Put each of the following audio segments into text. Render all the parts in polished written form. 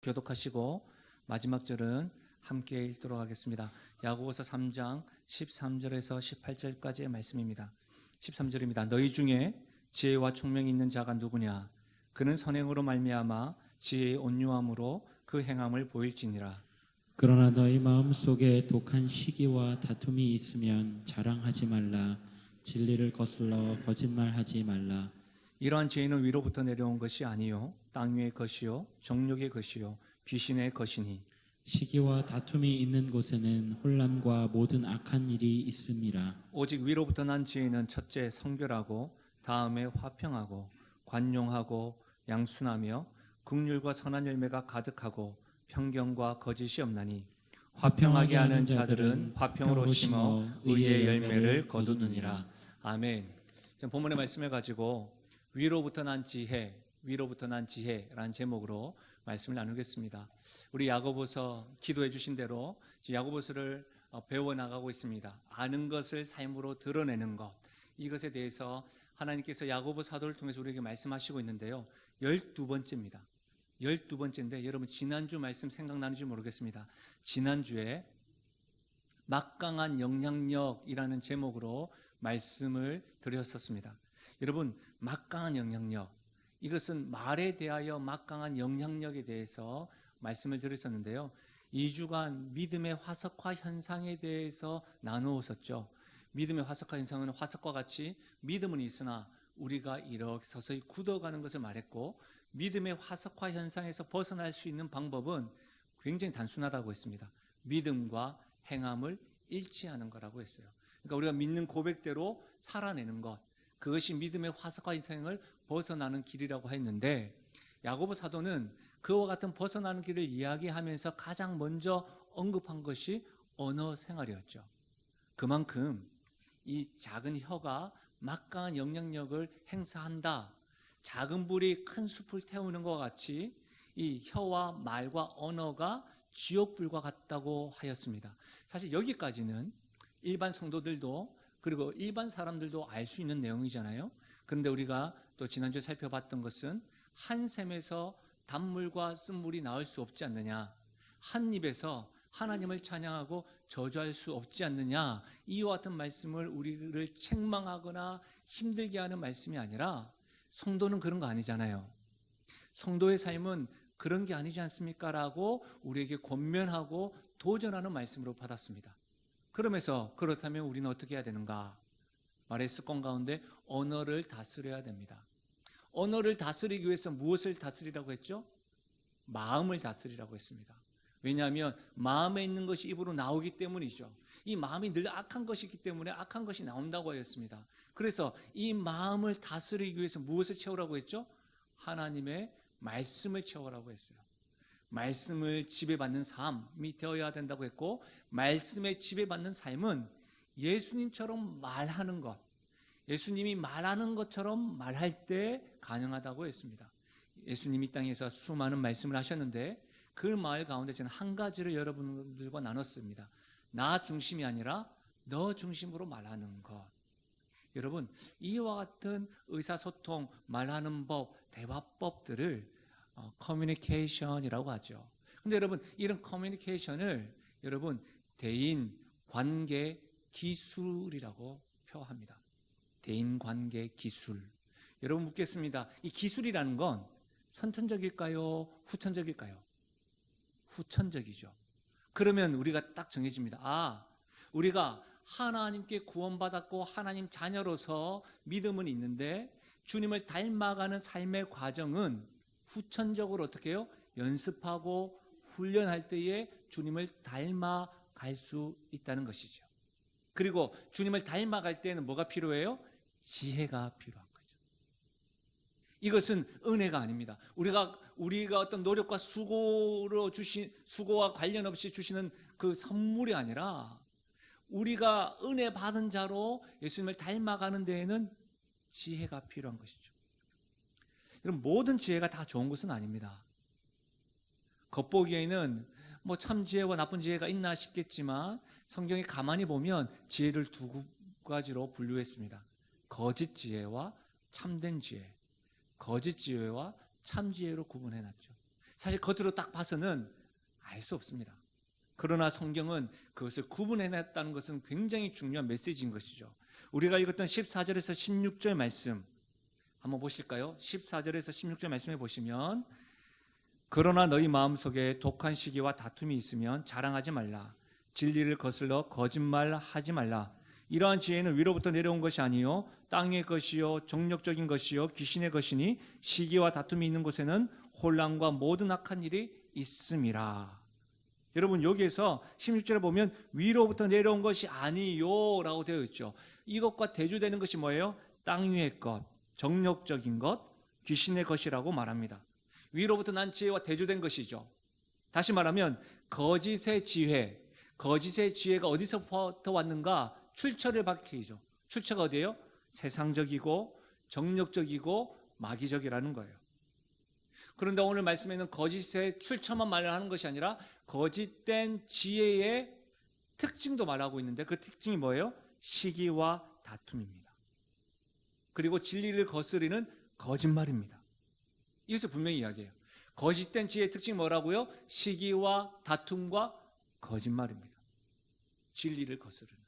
교독하시고 마지막 절은 함께 읽도록 하겠습니다. 야고보서 3장 13절에서 18절까지의 말씀입니다. 13절입니다. 너희 중에 지혜와 총명이 있는 자가 누구냐? 그는 선행으로 말미암아 지혜의 온유함으로 그 행함을 보일지니라. 그러나 너희 마음속에 독한 시기와 다툼이 있으면 자랑하지 말라. 진리를 거슬러 거짓말하지 말라. 이러한 지혜는 위로부터 내려온 것이 아니요 땅 위의 것이요 정욕의 것이요 귀신의 것이니 시기와 다툼이 있는 곳에는 혼란과 모든 악한 일이 있음이라. 오직 위로부터 난 지혜는 첫째 성결하고 다음에 화평하고 관용하고 양순하며 긍휼과 선한 열매가 가득하고 편견과 거짓이 없나니 화평하게 하는 자들은 화평으로 심어 의의 열매를 거두느니라. 아멘. 본문의 말씀을 가지고 위로부터 난 지혜, 위로부터 난 지혜라는 제목으로 말씀을 나누겠습니다. 우리 야고보서 기도해 주신 대로 야고보서를 배워나가고 있습니다. 아는 것을 삶으로 드러내는 것, 이것에 대해서 하나님께서 야고보 사도를 통해서 우리에게 말씀하시고 있는데요. 12번째입니다. 12번째인데 여러분 지난주 말씀 생각나는지 모르겠습니다. 지난주에 막강한 영향력이라는 제목으로 말씀을 드렸었습니다. 여러분 막강한 영향력, 이것은 말에 대하여 막강한 영향력에 대해서 말씀을 드렸었는데요. 2주간 믿음의 화석화 현상에 대해서 나누었었죠. 믿음의 화석화 현상은 화석과 같이 믿음은 있으나 우리가 이렇게 서서히 굳어가는 것을 말했고, 믿음의 화석화 현상에서 벗어날 수 있는 방법은 굉장히 단순하다고 했습니다. 믿음과 행함을 일치하는 거라고 했어요. 그러니까 우리가 믿는 고백대로 살아내는 것, 그것이 믿음의 화석화 현상을 벗어나는 길이라고 했는데, 야고보 사도는 그와 같은 벗어나는 길을 이야기하면서 가장 먼저 언급한 것이 언어 생활이었죠. 그만큼 이 작은 혀가 막강한 영향력을 행사한다. 작은 불이 큰 숲을 태우는 것 같이 이 혀와 말과 언어가 지옥불과 같다고 하였습니다. 사실 여기까지는 일반 성도들도 그리고 일반 사람들도 알 수 있는 내용이잖아요. 그런데 우리가 또 지난주에 살펴봤던 것은 한 샘에서 단물과 쓴물이 나올 수 없지 않느냐, 한 입에서 하나님을 찬양하고 저주할 수 없지 않느냐, 이와 같은 말씀을 우리를 책망하거나 힘들게 하는 말씀이 아니라, 성도는 그런 거 아니잖아요. 성도의 삶은 그런 게 아니지 않습니까? 라고 우리에게 권면하고 도전하는 말씀으로 받았습니다. 그러면서 그렇다면 우리는 어떻게 해야 되는가? 말의 습관 가운데 언어를 다스려야 됩니다. 언어를 다스리기 위해서 무엇을 다스리라고 했죠? 마음을 다스리라고 했습니다. 왜냐하면 마음에 있는 것이 입으로 나오기 때문이죠. 이 마음이 늘 악한 것이기 때문에 악한 것이 나온다고 하였습니다. 그래서 이 마음을 다스리기 위해서 무엇을 채우라고 했죠? 하나님의 말씀을 채우라고 했어요. 말씀을 지배받는 삶이 되어야 된다고 했고, 말씀에 지배받는 삶은 예수님처럼 말하는 것, 예수님이 말하는 것처럼 말할 때 가능하다고 했습니다. 예수님이 땅에서 수많은 말씀을 하셨는데 그 말 가운데 저는 한 가지를 여러분들과 나눴습니다. 나 중심이 아니라 너 중심으로 말하는 것. 여러분, 이와 같은 의사소통, 말하는 법, 대화법들을 커뮤니케이션이라고 하죠. 근데 여러분, 이런 커뮤니케이션을 여러분 대인 관계 기술이라고 표합니다. 대인 관계 기술. 여러분 묻겠습니다. 이 기술이라는 건 선천적일까요? 후천적일까요? 후천적이죠. 그러면 우리가 딱 정해집니다. 우리가 하나님께 구원받았고 하나님 자녀로서 믿음은 있는데 주님을 닮아가는 삶의 과정은 후천적으로 어떻게 해요? 연습하고 훈련할 때에 주님을 닮아갈 수 있다는 것이죠. 그리고 주님을 닮아갈 때는 뭐가 필요해요? 지혜가 필요한 거죠. 이것은 은혜가 아닙니다. 우리가 어떤 노력과 수고와 관련 없이 주시는 그 선물이 아니라, 우리가 은혜 받은 자로 예수님을 닮아가는 데에는 지혜가 필요한 것이죠. 여러분, 모든 지혜가 다 좋은 것은 아닙니다. 겉보기에는 뭐 참 지혜와 나쁜 지혜가 있나 싶겠지만 성경에 가만히 보면 지혜를 두 가지로 분류했습니다. 거짓 지혜와 참된 지혜, 거짓 지혜와 참 지혜로 구분해놨죠. 사실 겉으로 딱 봐서는 알 수 없습니다. 그러나 성경은 그것을 구분해냈다는 것은 굉장히 중요한 메시지인 것이죠. 우리가 읽었던 14절에서 16절 말씀 한번 보실까요? 14절에서 16절 말씀에 보시면 그러나 너희 마음속에 독한 시기와 다툼이 있으면 자랑하지 말라. 진리를 거슬러 거짓말하지 말라. 이러한 지혜는 위로부터 내려온 것이 아니요 땅의 것이요 정욕적인 것이요 귀신의 것이니 시기와 다툼이 있는 곳에는 혼란과 모든 악한 일이 있음이라. 여러분 여기에서 16절에 보면 위로부터 내려온 것이 아니요 라고 되어 있죠. 이것과 대조되는 것이 뭐예요? 땅 위의 것, 정욕적인 것, 귀신의 것이라고 말합니다. 위로부터 난 지혜와 대조된 것이죠. 다시 말하면 거짓의 지혜가 어디서부터 왔는가? 출처를 밝히죠. 출처가 어디예요? 세상적이고 정욕적이고 마귀적이라는 거예요. 그런데 오늘 말씀에는 거짓의 출처만 말하는 것이 아니라 거짓된 지혜의 특징도 말하고 있는데 그 특징이 뭐예요? 시기와 다툼입니다. 그리고 진리를 거스르는 거짓말입니다. 이것을 분명히 이야기해요. 거짓된 지혜의 특징이 뭐라고요? 시기와 다툼과 거짓말입니다. 진리를 거스르는.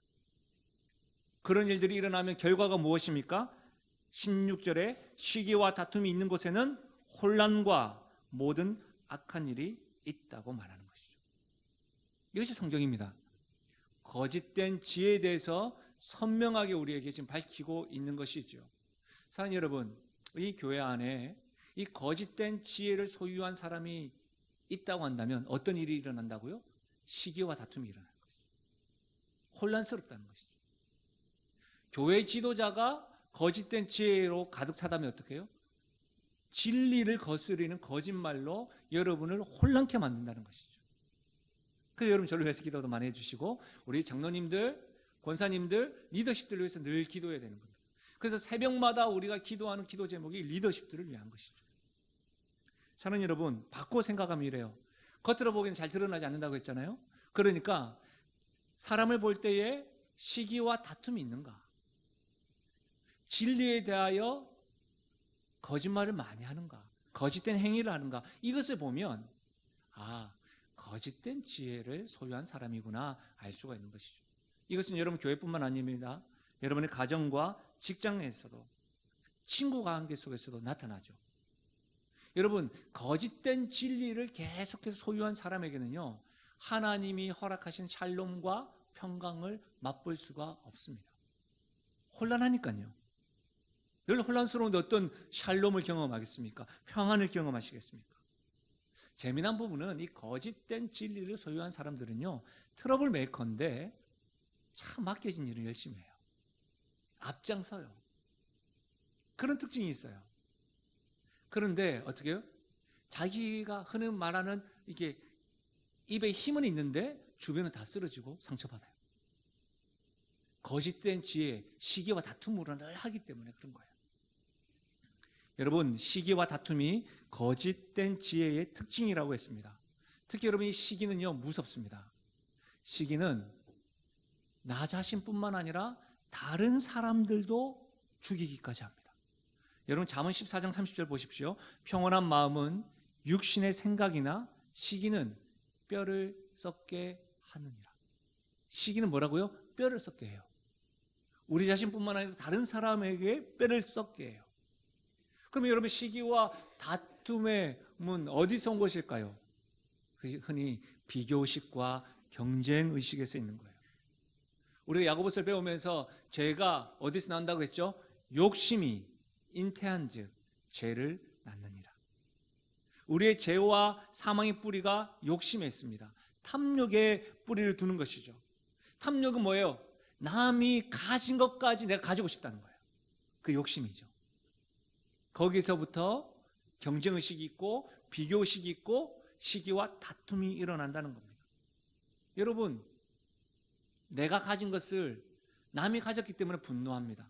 그런 일들이 일어나면 결과가 무엇입니까? 16절에 시기와 다툼이 있는 곳에는 혼란과 모든 악한 일이 있다고 말하는 것이죠. 이것이 성경입니다. 거짓된 지혜에 대해서 선명하게 우리에게 지금 밝히고 있는 것이죠. 사랑하는 여러분, 이 교회 안에 이 거짓된 지혜를 소유한 사람이 있다고 한다면 어떤 일이 일어난다고요? 시기와 다툼이 일어나는 것이죠. 혼란스럽다는 것이죠. 교회 지도자가 거짓된 지혜로 가득 차다면 어떻게 해요? 진리를 거스르는 거짓말로 여러분을 혼란케 만든다는 것이죠. 그래서 여러분 저를 위해서 기도도 많이 해주시고 우리 장로님들, 권사님들, 리더십들을 위해서 늘 기도해야 되는 겁니다. 그래서 새벽마다 우리가 기도하는 기도 제목이 리더십들을 위한 것이죠. 사랑하는 여러분, 바꿔 생각하면 이래요. 겉으로 보기에는 잘 드러나지 않는다고 했잖아요. 그러니까 사람을 볼 때에 시기와 다툼이 있는가? 진리에 대하여 거짓말을 많이 하는가? 거짓된 행위를 하는가? 이것을 보면 거짓된 지혜를 소유한 사람이구나 알 수가 있는 것이죠. 이것은 여러분 교회뿐만 아닙니다. 여러분의 가정과 직장에서도 친구 관계 속에서도 나타나죠. 여러분 거짓된 진리를 계속해서 소유한 사람에게는요 하나님이 허락하신 샬롬과 평강을 맛볼 수가 없습니다. 혼란하니까요. 늘 혼란스러운데 어떤 샬롬을 경험하겠습니까? 평안을 경험하시겠습니까? 재미난 부분은 이 거짓된 진리를 소유한 사람들은요 트러블 메이커인데 참 맡겨진 일을 열심히 해요. 앞장서요. 그런 특징이 있어요. 그런데 어떻게 해요? 자기가 흔히 말하는 이게 입에 힘은 있는데 주변은 다 쓰러지고 상처받아요. 거짓된 지혜, 시기와 다툼으로 늘 하기 때문에 그런 거예요. 여러분 시기와 다툼이 거짓된 지혜의 특징이라고 했습니다. 특히 여러분 이 시기는요 무섭습니다. 시기는 나 자신뿐만 아니라 다른 사람들도 죽이기까지 합니다. 여러분 잠언 14장 30절 보십시오. 평온한 마음은 육신의 생각이나 시기는 뼈를 썩게 하느니라. 시기는 뭐라고요? 뼈를 썩게 해요. 우리 자신뿐만 아니라 다른 사람에게 뼈를 썩게 해요. 그러면 여러분 시기와 다툼의 문 어디서 온 것일까요? 흔히 비교의식과 경쟁의식에서 있는 거예요. 우리가 야고보서를 배우면서 죄가 어디서 나온다고 했죠? 욕심이 잉태한 즉 죄를 낳느니라. 우리의 죄와 사망의 뿌리가 욕심에 있습니다. 탐욕에 뿌리를 두는 것이죠. 탐욕은 뭐예요? 남이 가진 것까지 내가 가지고 싶다는 거예요. 그 욕심이죠. 거기서부터 경쟁의식이 있고 비교의식이 있고 시기와 다툼이 일어난다는 겁니다. 여러분 내가 가진 것을 남이 가졌기 때문에 분노합니다.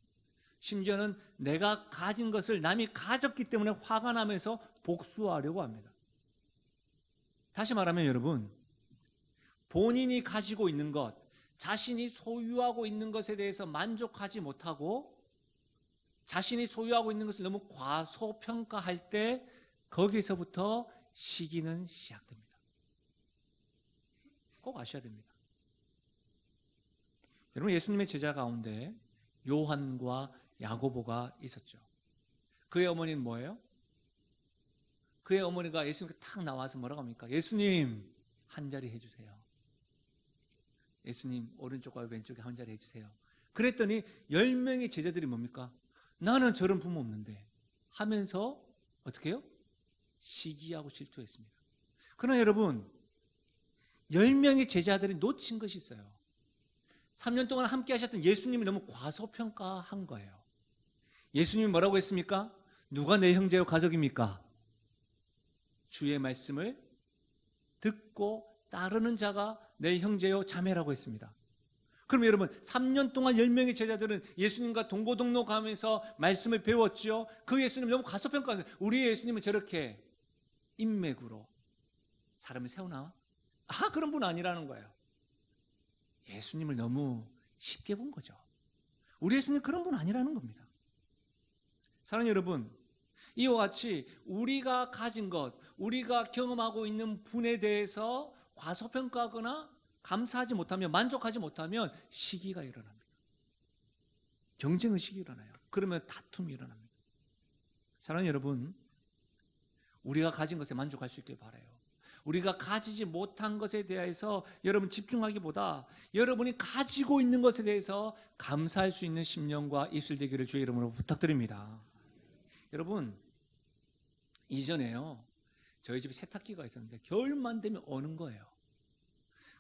심지어는 내가 가진 것을 남이 가졌기 때문에 화가 나면서 복수하려고 합니다. 다시 말하면 여러분 본인이 가지고 있는 것, 자신이 소유하고 있는 것에 대해서 만족하지 못하고 자신이 소유하고 있는 것을 너무 과소평가할 때 거기서부터 시기는 시작됩니다. 꼭 아셔야 됩니다. 여러분, 예수님의 제자 가운데 요한과 야고보가 있었죠. 그의 어머니는 뭐예요? 그의 어머니가 예수님께 탁 나와서 뭐라고 합니까? 예수님, 한 자리 해주세요. 예수님, 오른쪽과 왼쪽에 한 자리 해주세요. 그랬더니 10명의 제자들이 뭡니까? 나는 저런 부모 없는데 하면서 어떻게 해요? 시기하고 질투했습니다. 그러나 여러분, 10명의 제자들이 놓친 것이 있어요. 3년 동안 함께 하셨던 예수님이 너무 과소평가한 거예요. 예수님이 뭐라고 했습니까? 누가 내 형제요 가족입니까? 주의 말씀을 듣고 따르는 자가 내 형제요 자매라고 했습니다. 그럼 여러분, 3년 동안 10명의 제자들은 예수님과 동고동로 가면서 말씀을 배웠죠. 그 예수님 너무 과소평가한 거예요. 우리 예수님은 저렇게 인맥으로 사람을 세우나? 그런 분 아니라는 거예요. 예수님을 너무 쉽게 본 거죠. 우리 예수님 그런 분 아니라는 겁니다. 사랑하는 여러분, 이와 같이 우리가 가진 것, 우리가 경험하고 있는 분에 대해서 과소평가하거나 감사하지 못하면, 만족하지 못하면 시기가 일어납니다. 경쟁의식이 일어나요. 그러면 다툼이 일어납니다. 사랑하는 여러분, 우리가 가진 것에 만족할 수 있길 바라요. 우리가 가지지 못한 것에 대해서 여러분 집중하기보다 여러분이 가지고 있는 것에 대해서 감사할 수 있는 심령과 입술 되기를 주의 이름으로 부탁드립니다. 여러분, 이전에요, 저희 집에 세탁기가 있었는데 겨울만 되면 어는 거예요.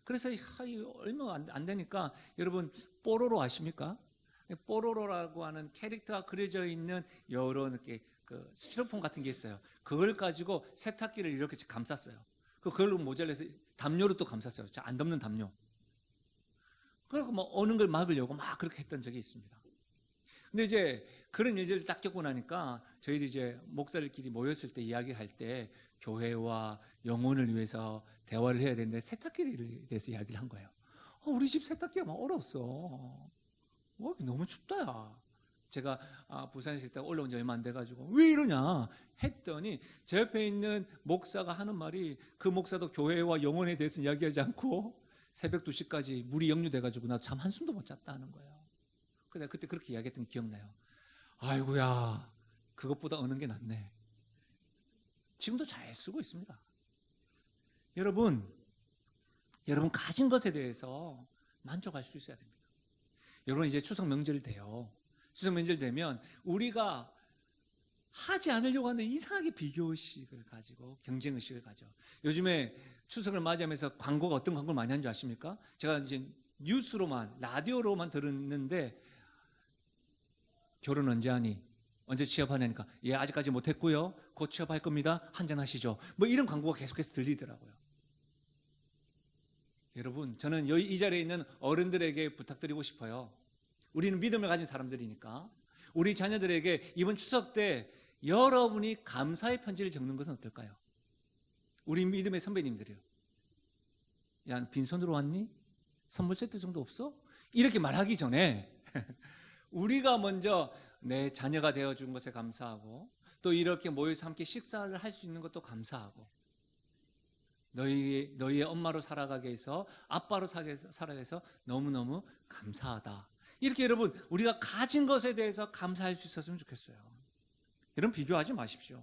그래서 얼마 안 되니까, 여러분 뽀로로 아십니까? 뽀로로라고 하는 캐릭터가 그려져 있는 여러 이렇게 그 스티로폼 같은 게 있어요. 그걸 가지고 세탁기를 이렇게 감쌌어요. 그걸로 모자라서 담요로 또 감쌌어요. 안 덮는 담요. 그리고 뭐 어는 걸 막으려고 막 그렇게 했던 적이 있습니다. 근데 이제 그런 일들을 딱 겪고 나니까 저희들이 이제 목사들끼리 모였을 때 이야기할 때 교회와 영혼을 위해서 대화를 해야 되는데 세탁기에 대해서 이야기를 한 거예요. 우리 집 세탁기가 막 얼었어. 너무 춥다 야. 제가 부산에서 있다가 올라온 지 얼마 안 돼가지고 왜 이러냐 했더니 제 옆에 있는 목사가 하는 말이, 그 목사도 교회와 영혼에 대해서 이야기하지 않고 새벽 2시까지 물이 역류돼가지고 나 잠 한숨도 못 잤다 하는 거예요. 그래서 그때 그렇게 이야기했던 게 기억나요. 아이고야, 그것보다 어는 게 낫네. 지금도 잘 쓰고 있습니다. 여러분 가진 것에 대해서 만족할 수 있어야 됩니다. 여러분, 이제 추석 명절 돼요. 추석 명절 되면 우리가 하지 않으려고 하는데 이상하게 비교의식을 가지고 경쟁의식을 가져. 요즘에 추석을 맞이하면서 광고가 어떤 광고를 많이 하는 줄 아십니까? 제가 이제 뉴스로만, 라디오로만 들었는데, 결혼 언제 하니? 언제 취업하냐니까, 예, 아직까지 못했고요. 곧 취업할 겁니다. 한잔 하시죠. 뭐 이런 광고가 계속해서 들리더라고요. 여러분, 저는 이 자리에 있는 어른들에게 부탁드리고 싶어요. 우리는 믿음을 가진 사람들이니까 우리 자녀들에게 이번 추석 때 여러분이 감사의 편지를 적는 것은 어떨까요? 우리 믿음의 선배님들이요. 야, 빈손으로 왔니? 선물 세트 정도 없어? 이렇게 말하기 전에 우리가 먼저 내 자녀가 되어준 것에 감사하고, 또 이렇게 모여서 함께 식사를 할 수 있는 것도 감사하고, 너희의 엄마로 살아가게 해서, 아빠로 살아가게 해서 너무너무 감사하다. 이렇게 여러분, 우리가 가진 것에 대해서 감사할 수 있었으면 좋겠어요. 여러분, 비교하지 마십시오.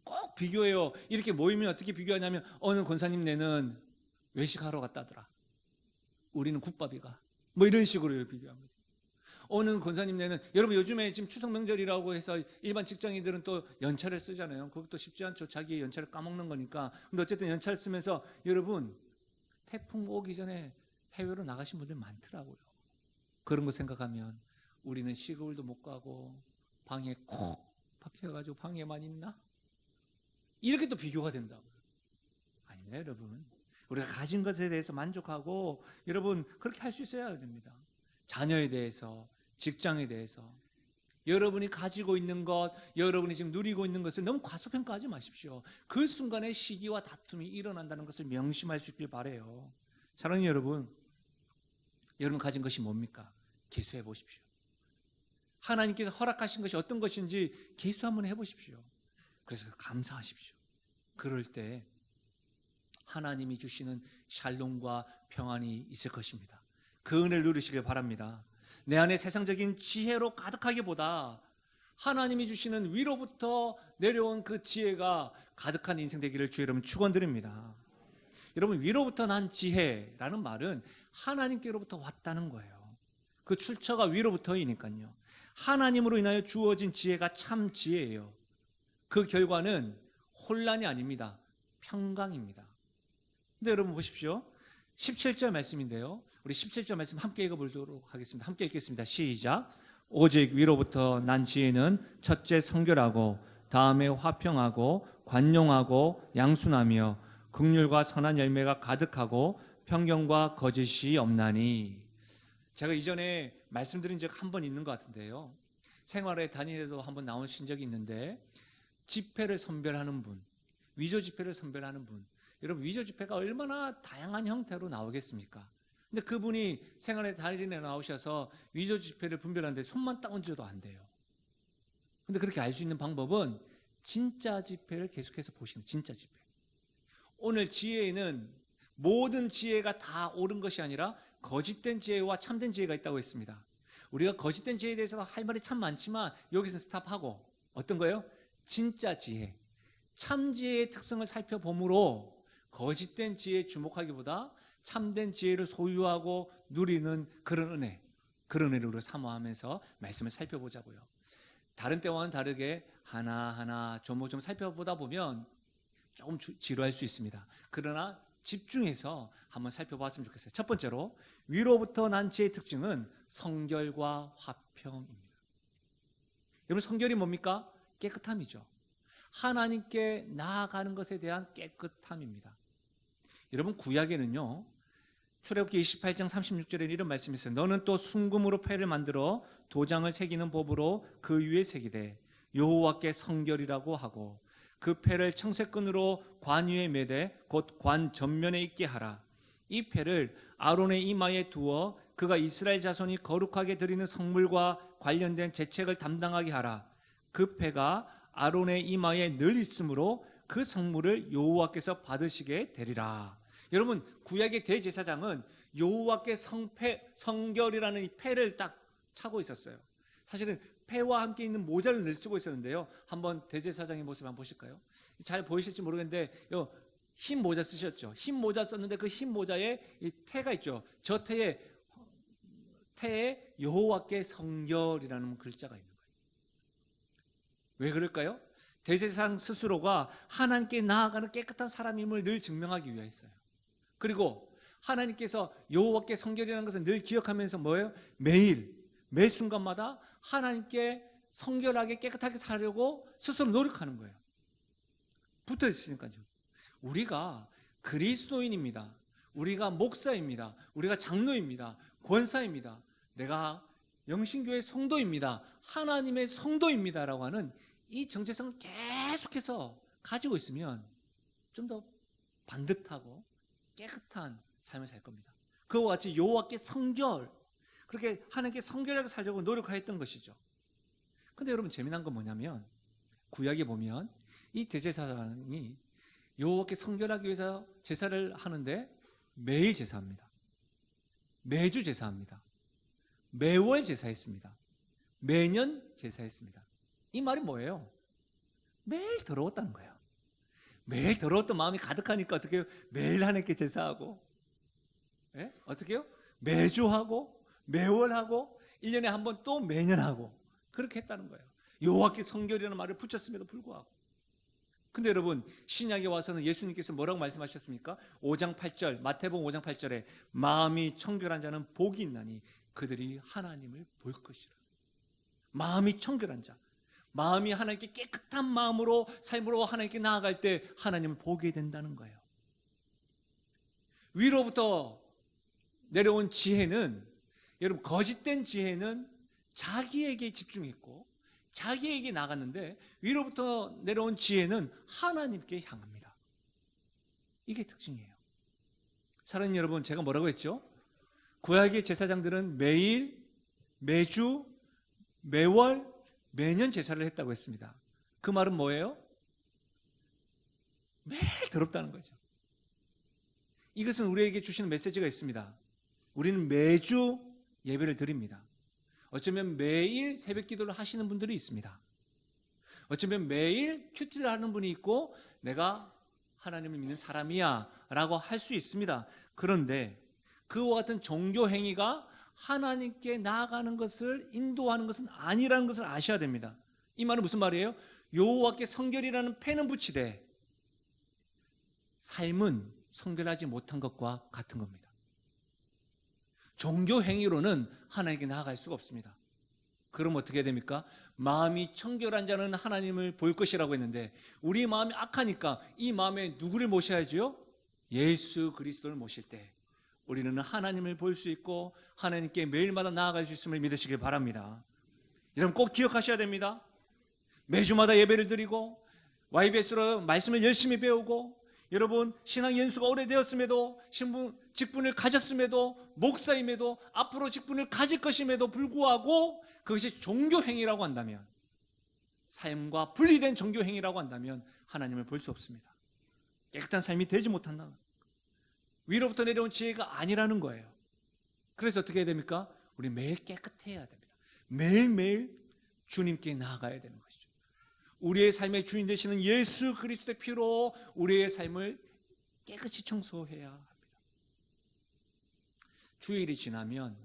꼭 비교해요. 이렇게 모이면 어떻게 비교하냐면, 어느 권사님 네는 외식하러 갔다더라. 우리는 국밥이가. 뭐 이런 식으로 비교합니다. 어느 권사님 네는, 여러분 요즘에 지금 추석 명절이라고 해서 일반 직장인들은 또 연차를 쓰잖아요. 그것도 쉽지 않죠. 자기의 연차를 까먹는 거니까. 근데 어쨌든 연차를 쓰면서, 여러분 태풍 오기 전에 해외로 나가신 분들 많더라고요. 그런 거 생각하면 우리는 시골도 못 가고 방에 콕 박혀가지고 방에만 있나? 이렇게 또 비교가 된다고요. 아닙니다, 여러분. 우리가 가진 것에 대해서 만족하고, 여러분 그렇게 할 수 있어야 됩니다. 자녀에 대해서, 직장에 대해서, 여러분이 가지고 있는 것, 여러분이 지금 누리고 있는 것을 너무 과소평가하지 마십시오. 그 순간에 시기와 다툼이 일어난다는 것을 명심할 수 있길 바라요. 사랑하는 여러분, 여러분 가진 것이 뭡니까? 계수해 보십시오. 하나님께서 허락하신 것이 어떤 것인지 계수 한번 해보십시오. 그래서 감사하십시오. 그럴 때 하나님이 주시는 샬롬과 평안이 있을 것입니다. 그 은혜를 누리시길 바랍니다. 내 안에 세상적인 지혜로 가득하기보다 하나님이 주시는 위로부터 내려온 그 지혜가 가득한 인생 되기를 주의 이름 축원드립니다. 여러분, 위로부터 난 지혜라는 말은 하나님께로부터 왔다는 거예요. 그 출처가 위로부터이니까요. 하나님으로 인하여 주어진 지혜가 참 지혜예요. 그 결과는 혼란이 아닙니다. 평강입니다. 근데 여러분 보십시오. 17절 말씀인데요. 우리 17절 말씀 함께 읽어보도록 하겠습니다. 함께 읽겠습니다. 시작. 오직 위로부터 난 지혜는 첫째 성결하고 다음에 화평하고 관용하고 양순하며 긍휼과 선한 열매가 가득하고 편견과 거짓이 없나니. 제가 이전에 말씀드린 적 한 번 있는 것 같은데요. 생활에 다니면서도 한번 나오신 적이 있는데, 집회를 선별하는 분, 위조 집회를 선별하는 분, 여러분 위조 집회가 얼마나 다양한 형태로 나오겠습니까? 근데 그분이 생활에 다니는 나오셔서 위조 집회를 분별하는데 손만 딱 얹어도 안 돼요. 근데 그렇게 알 수 있는 방법은 진짜 집회를 계속해서 보시는, 진짜 집회. 오늘 지혜에는 모든 지혜가 다 옳은 것이 아니라 거짓된 지혜와 참된 지혜가 있다고 했습니다. 우리가 거짓된 지혜에 대해서 할 말이 참 많지만 여기서 스탑하고, 어떤 거예요? 진짜 지혜, 참 지혜의 특성을 살펴보므로 거짓된 지혜에 주목하기보다 참된 지혜를 소유하고 누리는 그런 은혜, 그런 은혜를 우리가 사모하면서 말씀을 살펴보자고요. 다른 때와는 다르게 하나하나 조목조목 살펴보다 보면 조금 지루할 수 있습니다. 그러나 집중해서 한번 살펴봤으면 좋겠어요. 첫 번째로, 위로부터 난 지혜의 특징은 성결과 화평입니다. 여러분, 성결이 뭡니까? 깨끗함이죠. 하나님께 나아가는 것에 대한 깨끗함입니다. 여러분, 구약에는요, 출애굽기 28장 36절에 이런 말씀이 있어요. 너는 또 순금으로 패를 만들어 도장을 새기는 법으로 그 위에 새기되 여호와께 성결이라고 하고 그 패를 청색끈으로 관 위에 매되 곧 관 전면에 있게 하라. 이 패를 아론의 이마에 두어 그가 이스라엘 자손이 거룩하게 드리는 성물과 관련된 제책을 담당하게 하라. 그 패가 아론의 이마에 늘 있으므로 그 성물을 여호와께서 받으시게 되리라. 여러분, 구약의 대제사장은 여호와께 성결이라는 이 패를 딱 차고 있었어요. 사실은 패와 함께 있는 모자를 늘 쓰고 있었는데요. 한번 대제사장의 모습 한번 보실까요? 잘 보이실지 모르겠는데 흰 모자 쓰셨죠. 흰 모자 썼는데 그 흰 모자에 이 태가 있죠. 저 태에 여호와께 성결이라는 글자가 있는 거예요. 왜 그럴까요? 대제사장 스스로가 하나님께 나아가는 깨끗한 사람임을 늘 증명하기 위해서요. 그리고 하나님께서 여호와께 성결이라는 것을 늘 기억하면서 뭐예요? 매일 매 순간마다 하나님께 성결하게 깨끗하게 살려고 스스로 노력하는 거예요. 붙어 있으니까요. 우리가 그리스도인입니다. 우리가 목사입니다. 우리가 장로입니다. 권사입니다. 내가 영신교회 성도입니다. 하나님의 성도입니다라고 하는 이 정체성을 계속해서 가지고 있으면 좀 더 반듯하고 깨끗한 삶을 살 겁니다. 그와 같이 여호와께 성결, 그렇게 하나님께 성결하게 살려고 노력하였던 것이죠. 근데 여러분, 재미난 건 뭐냐면 구약에 보면 이 대제사장이 여호와께 성결하기 위해서 제사를 하는데 매일 제사합니다. 매주 제사합니다. 매월 제사했습니다. 매년 제사했습니다. 이 말이 뭐예요? 매일 더러웠다는 거예요. 매일 더러웠던 마음이 가득하니까 어떻게 해요? 매일 하나님께 제사하고, 예? 어떻게 해요? 매주 하고, 매월 하고, 1년에 한 번 또 매년 하고, 그렇게 했다는 거예요. 여호와께 성결이라는 말을 붙였음에도 불구하고. 근데 여러분, 신약에 와서는 예수님께서 뭐라고 말씀하셨습니까? 5장 8절, 마태복음 5장 8절에 마음이 청결한 자는 복이 있나니 그들이 하나님을 볼 것이라. 마음이 청결한 자, 마음이 하나님께 깨끗한 마음으로 삶으로 하나님께 나아갈 때 하나님을 보게 된다는 거예요. 위로부터 내려온 지혜는, 여러분, 거짓된 지혜는 자기에게 집중했고 자기에게 나갔는데, 위로부터 내려온 지혜는 하나님께 향합니다. 이게 특징이에요. 사랑하는 여러분, 제가 뭐라고 했죠? 구약의 제사장들은 매일, 매주, 매월, 매년 제사를 했다고 했습니다. 그 말은 뭐예요? 매일 더럽다는 거죠. 이것은 우리에게 주시는 메시지가 있습니다. 우리는 매주 예배를 드립니다. 어쩌면 매일 새벽 기도를 하시는 분들이 있습니다. 어쩌면 매일 큐티를 하는 분이 있고 내가 하나님을 믿는 사람이야 라고 할 수 있습니다. 그런데 그와 같은 종교 행위가 하나님께 나아가는 것을 인도하는 것은 아니라는 것을 아셔야 됩니다. 이 말은 무슨 말이에요? 여호와께 성결이라는 패는 붙이되 삶은 성결하지 못한 것과 같은 겁니다. 종교 행위로는 하나님께 나아갈 수가 없습니다. 그럼 어떻게 됩니까? 마음이 청결한 자는 하나님을 볼 것이라고 했는데 우리 마음이 악하니까 이 마음에 누구를 모셔야지요? 예수 그리스도를 모실 때 우리는 하나님을 볼 수 있고 하나님께 매일마다 나아갈 수 있음을 믿으시길 바랍니다. 여러분 꼭 기억하셔야 됩니다. 매주마다 예배를 드리고 YBS로 말씀을 열심히 배우고 여러분 신앙 연수가 오래되었음에도 직분을 가졌음에도 목사임에도 앞으로 직분을 가질 것임에도 불구하고 그것이 종교행위라고 한다면 삶과 분리된 종교행위라고 한다면 하나님을 볼 수 없습니다. 깨끗한 삶이 되지 못한다. 위로부터 내려온 지혜가 아니라는 거예요. 그래서 어떻게 해야 됩니까? 우리 매일 깨끗해야 됩니다. 매일매일 주님께 나아가야 되는 것이죠. 우리의 삶의 주인 되시는 예수 그리스도의 피로 우리의 삶을 깨끗이 청소해야 합니다. 주일이 지나면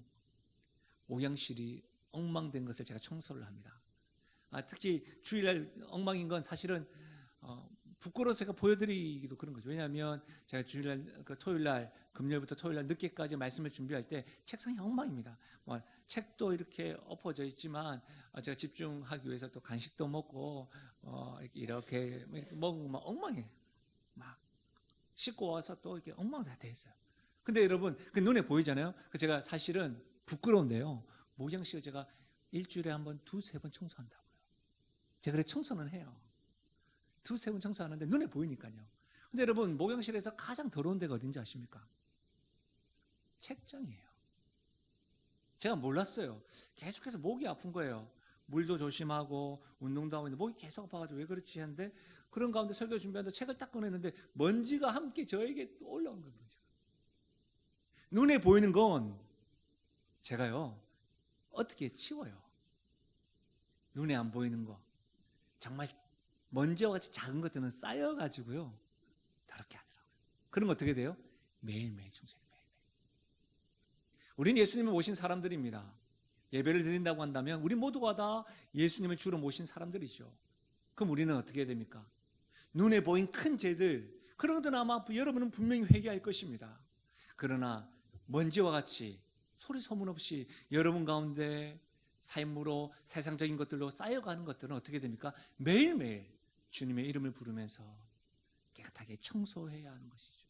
목양실이 엉망된 것을 제가 청소를 합니다. 특히 주일날 엉망인 건 사실은 부끄러워서 제가 보여드리기도 그런 거죠. 왜냐하면 제가 주일날, 토요일날, 금요일부터 토요일날 늦게까지 말씀을 준비할 때 책상이 엉망입니다. 책도 이렇게 엎어져 있지만 제가 집중하기 위해서 또 간식도 먹고 이렇게 먹으면 엉망이에요. 막 씻고 와서 또 이렇게 엉망 다 돼 있어요. 근데 여러분 그 눈에 보이잖아요. 제가 사실은 부끄러운데요. 목양실을 제가 일주일에 한 번, 두세 번 청소한다고요. 제가 그래 청소는 해요. 두세 번 청소하는데 눈에 보이니까요. 근데 여러분 목양실에서 가장 더러운 데가 어딘지 아십니까? 책장이에요. 제가 몰랐어요. 계속해서 목이 아픈 거예요. 물도 조심하고 운동도 하고 있는데 목이 계속 아파가지고 왜 그렇지 했는데 그런 가운데 설교 준비하는데 책을 딱 꺼냈는데 먼지가 함께 저에게 또 올라온 거예요. 눈에 보이는 건 제가요 어떻게 치워요. 눈에 안 보이는 거 정말 먼지와 같이 작은 것들은 쌓여가지고요 더럽게 하더라고요. 그럼 어떻게 돼요? 매일매일 청소해요. 매일매일. 우리는 예수님을 모신 사람들입니다. 예배를 드린다고 한다면 우리 모두가 다 예수님을 주로 모신 사람들이죠. 그럼 우리는 어떻게 해야 됩니까? 눈에 보인 큰 죄들 그런 것들은 아마 여러분은 분명히 회개할 것입니다. 그러나 먼지와 같이 소리 소문 없이 여러분 가운데 삶으로 세상적인 것들로 쌓여가는 것들은 어떻게 됩니까? 매일매일 주님의 이름을 부르면서 깨끗하게 청소해야 하는 것이죠.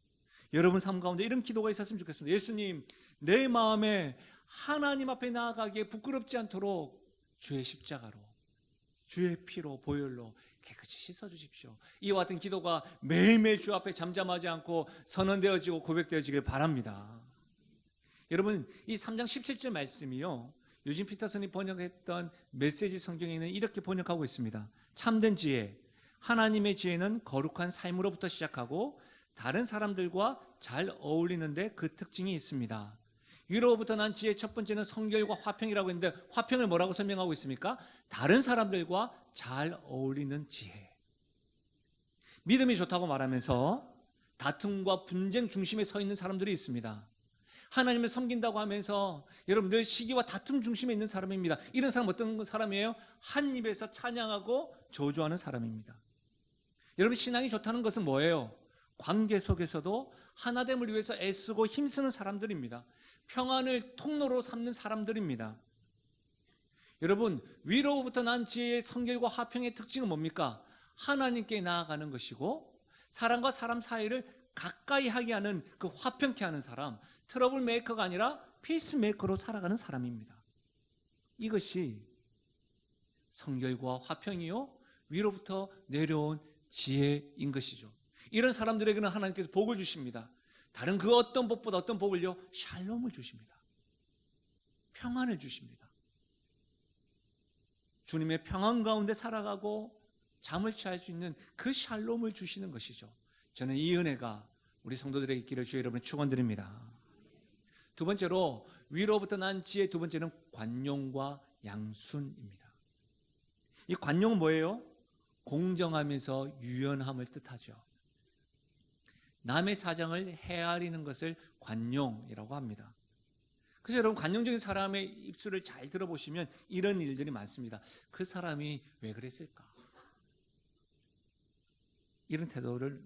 여러분 삶 가운데 이런 기도가 있었으면 좋겠습니다. 예수님, 내 마음에 하나님 앞에 나아가기에 부끄럽지 않도록 주의 십자가로 주의 피로 보혈로 깨끗이 씻어주십시오. 이와 같은 기도가 매일매일 주 앞에 잠잠하지 않고 선언되어지고 고백되어지길 바랍니다. 여러분 이 3장 17절 말씀이요 유진 피터슨이 번역했던 메시지 성경에는 이렇게 번역하고 있습니다. 참된 지혜, 하나님의 지혜는 거룩한 삶으로부터 시작하고 다른 사람들과 잘 어울리는데 그 특징이 있습니다. 위로부터 난 지혜의 첫 번째는 성결과 화평이라고 했는데 화평을 뭐라고 설명하고 있습니까? 다른 사람들과 잘 어울리는 지혜. 믿음이 좋다고 말하면서 다툼과 분쟁 중심에 서 있는 사람들이 있습니다. 하나님을 섬긴다고 하면서 여러분 늘 시기와 다툼 중심에 있는 사람입니다. 이런 사람 어떤 사람이에요? 한 입에서 찬양하고 저주하는 사람입니다. 여러분 신앙이 좋다는 것은 뭐예요? 관계 속에서도 하나됨을 위해서 애쓰고 힘쓰는 사람들입니다. 평안을 통로로 삼는 사람들입니다. 여러분 위로부터 난 지혜의 성결과 화평의 특징은 뭡니까? 하나님께 나아가는 것이고 사람과 사람 사이를 가까이 하게 하는 그 화평케 하는 사람, 트러블 메이커가 아니라 피스 메이커로 살아가는 사람입니다. 이것이 성결과 화평이요 위로부터 내려온 지혜인 것이죠. 이런 사람들에게는 하나님께서 복을 주십니다. 다른 그 어떤 복보다 어떤 복을요? 샬롬을 주십니다. 평안을 주십니다. 주님의 평안 가운데 살아가고 잠을 취할 수 있는 그 샬롬을 주시는 것이죠. 저는 이 은혜가 우리 성도들에게 있기를 주의 여러분의 축원드립니다. 두 번째로 위로부터 난 지혜, 두 번째는 관용과 양순입니다. 이 관용은 뭐예요? 공정하면서 유연함을 뜻하죠. 남의 사정을 헤아리는 것을 관용이라고 합니다. 그래서 여러분, 관용적인 사람의 입술을 잘 들어보시면 이런 일들이 많습니다. 그 사람이 왜 그랬을까? 이런 태도를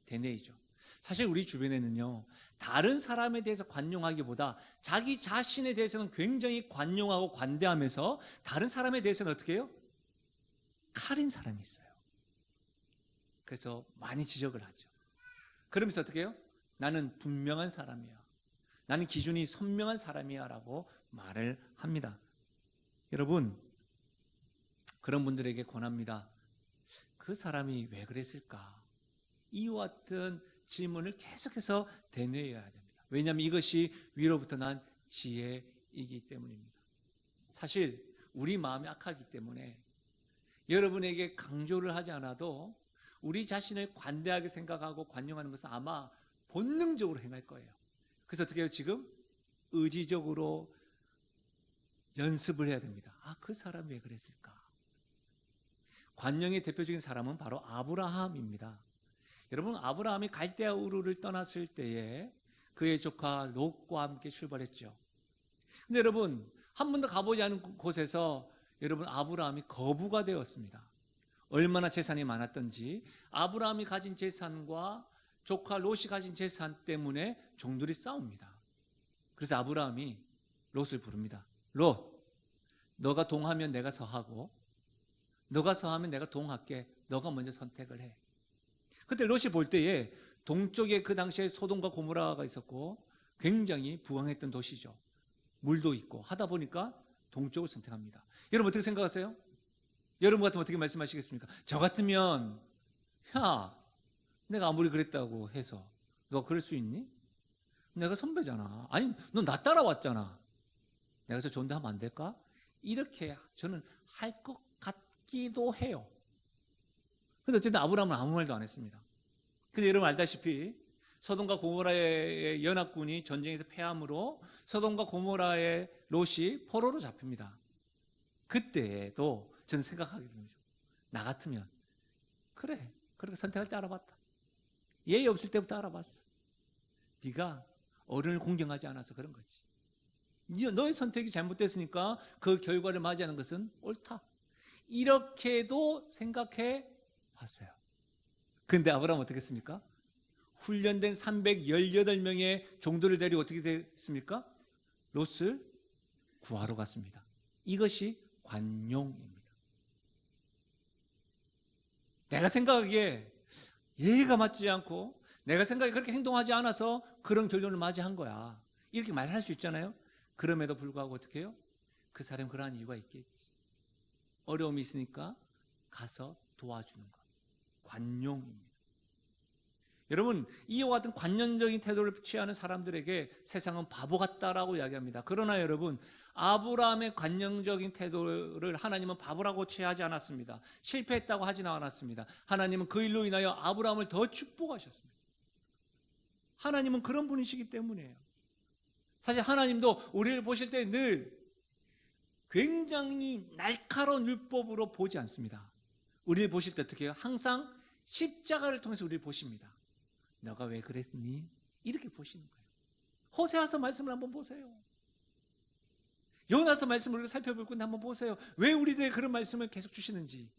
되뇌이죠. 사실 우리 주변에는요, 다른 사람에 대해서 관용하기보다 자기 자신에 대해서는 굉장히 관용하고 관대하면서 다른 사람에 대해서는 어떻게 해요? 칼인 사람이 있어요. 그래서 많이 지적을 하죠. 그러면서 어떻게 해요? 나는 분명한 사람이야. 나는 기준이 선명한 사람이야 라고 말을 합니다. 여러분, 그런 분들에게 권합니다. 그 사람이 왜 그랬을까? 이와 같은 질문을 계속해서 되뇌어야 됩니다. 왜냐하면 이것이 위로부터 난 지혜이기 때문입니다. 사실 우리 마음이 악하기 때문에 여러분에게 강조를 하지 않아도 우리 자신을 관대하게 생각하고 관용하는 것은 아마 본능적으로 행할 거예요. 그래서 어떻게 해요? 지금 의지적으로 연습을 해야 됩니다. 그 사람이 왜 그랬을까? 관용의 대표적인 사람은 바로 아브라함입니다. 여러분, 아브라함이 갈대아 우르를 떠났을 때에 그의 조카 롯과 함께 출발했죠. 근데 여러분, 한 번도 가보지 않은 곳에서 여러분, 아브라함이 거부가 되었습니다. 얼마나 재산이 많았던지 아브라함이 가진 재산과 조카 롯이 가진 재산 때문에 종들이 싸웁니다. 그래서 아브라함이 롯을 부릅니다. 롯, 너가 동하면 내가 서하고 너가 서하면 내가 동할게. 너가 먼저 선택을 해. 그때 롯이 볼 때에 동쪽에 그 당시에 소돔과 고모라가 있었고 굉장히 부강했던 도시죠. 물도 있고 하다 보니까 동쪽을 선택합니다. 여러분 어떻게 생각하세요? 여러분 같으면 어떻게 말씀하시겠습니까? 저 같으면 야, 내가 아무리 그랬다고 해서 너 그럴 수 있니? 내가 선배잖아. 아니, 너 나 따라왔잖아. 내가 저 좋은데 하면 안 될까? 이렇게 저는 할 것 같기도 해요. 근데 어쨌든 아브라함은 아무 말도 안 했습니다. 근데 여러분 알다시피 소돔과 고모라의 연합군이 전쟁에서 패함으로 소돔과 고모라의 롯이 포로로 잡힙니다. 그때도 저는 생각하게 되는 거죠. 나 같으면 그래, 그렇게 선택할 때 알아봤다. 예의 없을 때부터 알아봤어. 네가 어른을 공경하지 않아서 그런 거지. 너의 선택이 잘못됐으니까 그 결과를 맞이하는 것은 옳다. 이렇게도 생각해 봤어요. 근데 아브라함은 어떻게 했습니까? 훈련된 318명의 종들을 데리고 어떻게 됐습니까? 롯을 구하러 갔습니다. 이것이 관용입니다. 내가 생각하기에 예의가 맞지 않고 내가 생각에 그렇게 행동하지 않아서 그런 결론을 맞이한 거야. 이렇게 말할 수 있잖아요. 그럼에도 불구하고 어떻게 해요? 그 사람은 그러한 이유가 있겠지. 어려움이 있으니까 가서 도와주는 것. 관용입니다. 여러분, 이와 같은 관념적인 태도를 취하는 사람들에게 세상은 바보 같다라고 이야기합니다. 그러나 여러분, 아브라함의 관념적인 태도를 하나님은 바보라고 취하지 않았습니다. 실패했다고 하지는 않았습니다. 하나님은 그 일로 인하여 아브라함을 더 축복하셨습니다. 하나님은 그런 분이시기 때문이에요. 사실 하나님도 우리를 보실 때 늘 굉장히 날카로운 율법으로 보지 않습니다. 우리를 보실 때 어떻게 해요? 항상 십자가를 통해서 우리를 보십니다. 너가 왜 그랬니? 이렇게 보시는 거예요. 호세아서 말씀을 한번 보세요. 요나서 말씀을 우리가 살펴볼 건데 한번 보세요. 왜 우리들에게 그런 말씀을 계속 주시는지.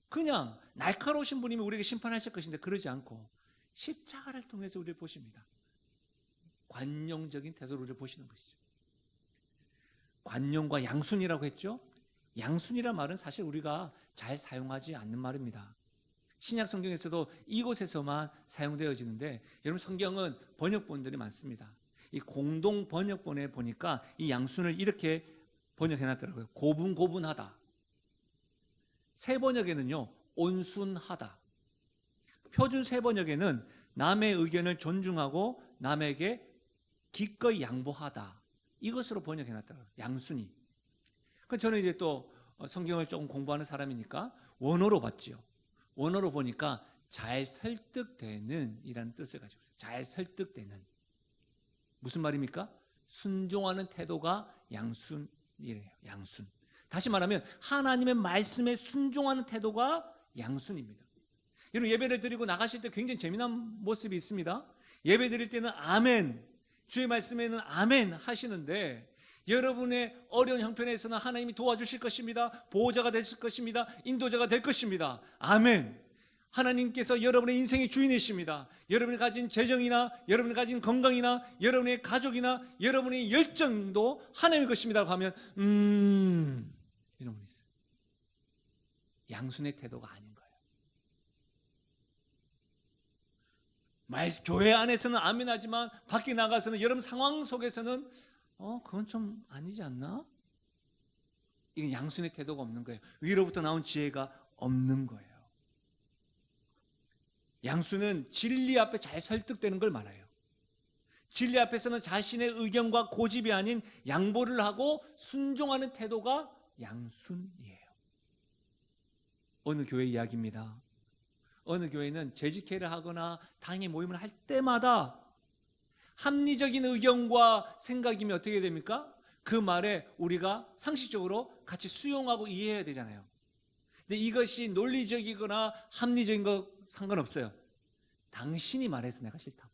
그냥 날카로우신 분이면 우리에게 심판하실 것인데 그러지 않고 십자가를 통해서 우리를 보십니다. 관용적인 태도로 우리를 보시는 것이죠. 관용과 양순이라고 했죠. 양순이란 말은 사실 우리가 잘 사용하지 않는 말입니다. 신약 성경에서도 이곳에서만 사용되어지는데 여러분 성경은 번역본들이 많습니다. 이 공동 번역본에 보니까 이 양순을 이렇게 번역해놨더라고요. 고분고분하다. 새 번역에는요 온순하다. 표준 새 번역에는 남의 의견을 존중하고 남에게 기꺼이 양보하다. 이것으로 번역해놨더라고요. 양순이. 그래서 저는 이제 또 성경을 조금 공부하는 사람이니까 원어로 봤죠. 원어로 보니까 잘 설득되는 이라는 뜻을 가지고 있어요. 잘 설득되는. 무슨 말입니까? 순종하는 태도가 양순이래요. 양순. 다시 말하면 하나님의 말씀에 순종하는 태도가 양순입니다. 여러분, 예배를 드리고 나가실 때 굉장히 재미난 모습이 있습니다. 예배 드릴 때는 아멘, 주의 말씀에는 아멘 하시는데, 여러분의 어려운 형편에서는 하나님이 도와주실 것입니다. 보호자가 되실 것입니다. 인도자가 될 것입니다. 아멘. 하나님께서 여러분의 인생의 주인이십니다. 여러분이 가진 재정이나 여러분이 가진 건강이나 여러분의 가족이나 여러분의 열정도 하나님의 것입니다 하면 이런 분이 있어요. 양순의 태도가 아닌 거예요. 교회 안에서는 아멘하지만 밖에 나가서는 여러분 상황 속에서는 그건 좀 아니지 않나? 이건 양순의 태도가 없는 거예요. 위로부터 나온 지혜가 없는 거예요. 양순은 진리 앞에 잘 설득되는 걸 말해요. 진리 앞에서는 자신의 의견과 고집이 아닌 양보를 하고 순종하는 태도가 양순이에요. 어느 교회 이야기입니다. 어느 교회는 재직회를 하거나 당회 모임을 할 때마다 합리적인 의견과 생각이면 어떻게 됩니까? 그 말에 우리가 상식적으로 같이 수용하고 이해해야 되잖아요. 근데 이것이 논리적이거나 합리적인 거 상관없어요. 당신이 말해서 내가 싫다.